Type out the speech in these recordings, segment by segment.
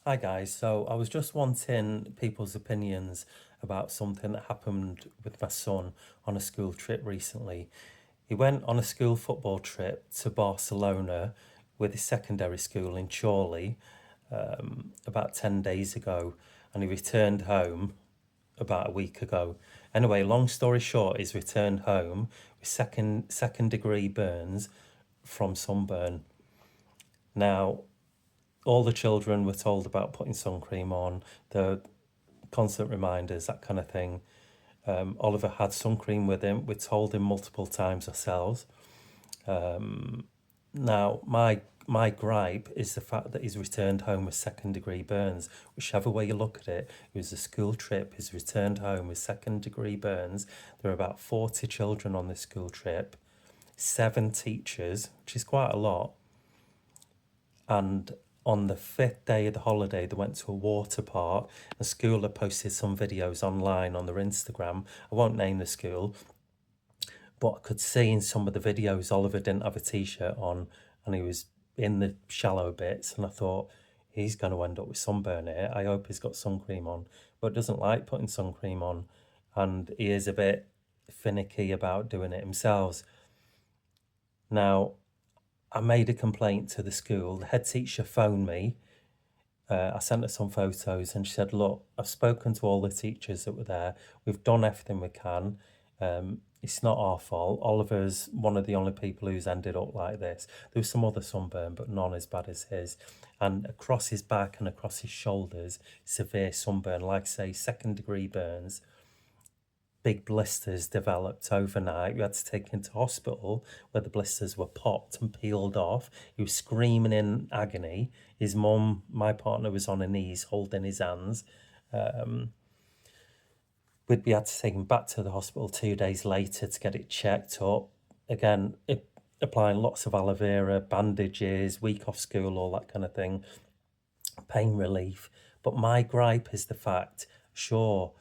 Hi guys, so I was just wanting people's opinions about something that happened with my son on a school trip recently. He went on a school football trip to Barcelona with his secondary school in Chorley about 10 days ago, and he returned home about a week ago. Anyway, long story short, he's returned home with second degree burns from sunburn. Now, all the children were told about putting sun cream on, the constant reminders, that kind of thing. Oliver had sun cream with him. We told him multiple times ourselves. Now, my gripe is the fact that he's returned home with second degree burns. Whichever way you look at it, it was a school trip. He's returned home with second degree burns. There were about 40 children on this school trip, 7 teachers, which is quite a lot. And on the 5th day of the holiday, they went to a water park. The school had posted some videos online on their Instagram. I won't name the school, but I could see in some of the videos Oliver didn't have a t-shirt on and he was in the shallow bits, and I thought, he's going to end up with sunburn here. I hope he's got sun cream on, but doesn't like putting sun cream on, and he is a bit finicky about doing it himself. Now, I made a complaint to the school. The head teacher phoned me. I sent her some photos and she said, look, I've spoken to all the teachers that were there. We've done everything we can. It's not our fault. Oliver's one of the only people who's ended up like this. There was some other sunburn, but none as bad as his. And across his back and across his shoulders, severe sunburn, like I say, second degree burns. Big blisters developed overnight. We had to take him to hospital where the blisters were popped and peeled off. He was screaming in agony. His mum, my partner, was on her knees holding his hands. We had to take him back to the hospital 2 days later to get it checked up. Again, applying lots of aloe vera, bandages, week off school, all that kind of thing, pain relief. But my gripe is the fact, sure,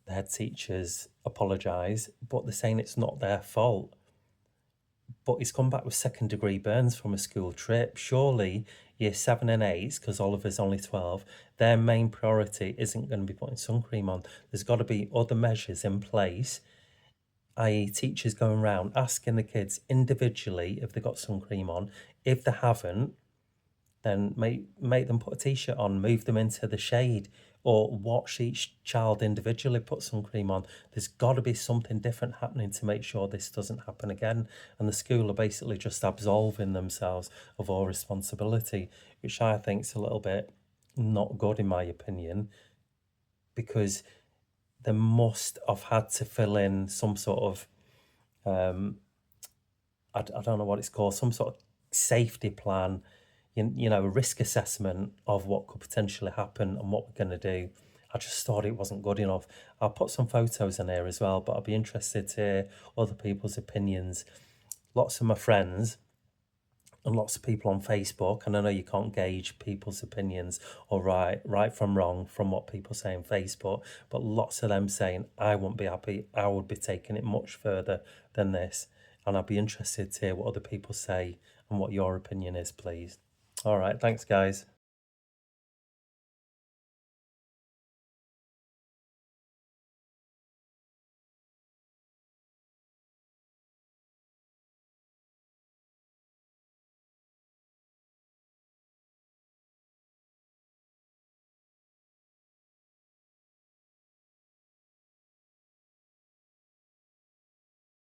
the head teachers apologise, but they're saying it's not their fault. But he's come back with second degree burns from a school trip. Surely year 7 and 8, because Oliver's only 12, their main priority isn't going to be putting sun cream on. There's got to be other measures in place, i.e. teachers going around asking the kids individually if they've got sun cream on. If they haven't, then make them put a t-shirt on, move them into the shade, or watch each child individually put sun cream on. There's got to be something different happening to make sure this doesn't happen again. And the school are basically just absolving themselves of all responsibility, which I think is a little bit not good in my opinion, because they must have had to fill in some sort of I don't know what it's called, some sort of safety plan, a risk assessment of what could potentially happen and what we're going to do. I just thought it wasn't good enough. I'll put some photos in here as well, but I'll be interested to hear other people's opinions. Lots of my friends and lots of people on Facebook, and I know you can't gauge people's opinions or right from wrong from what people say on Facebook, but lots of them saying, I wouldn't be happy, I would be taking it much further than this. And I'd be interested to hear what other people say and what your opinion is, please. All right, thanks, guys.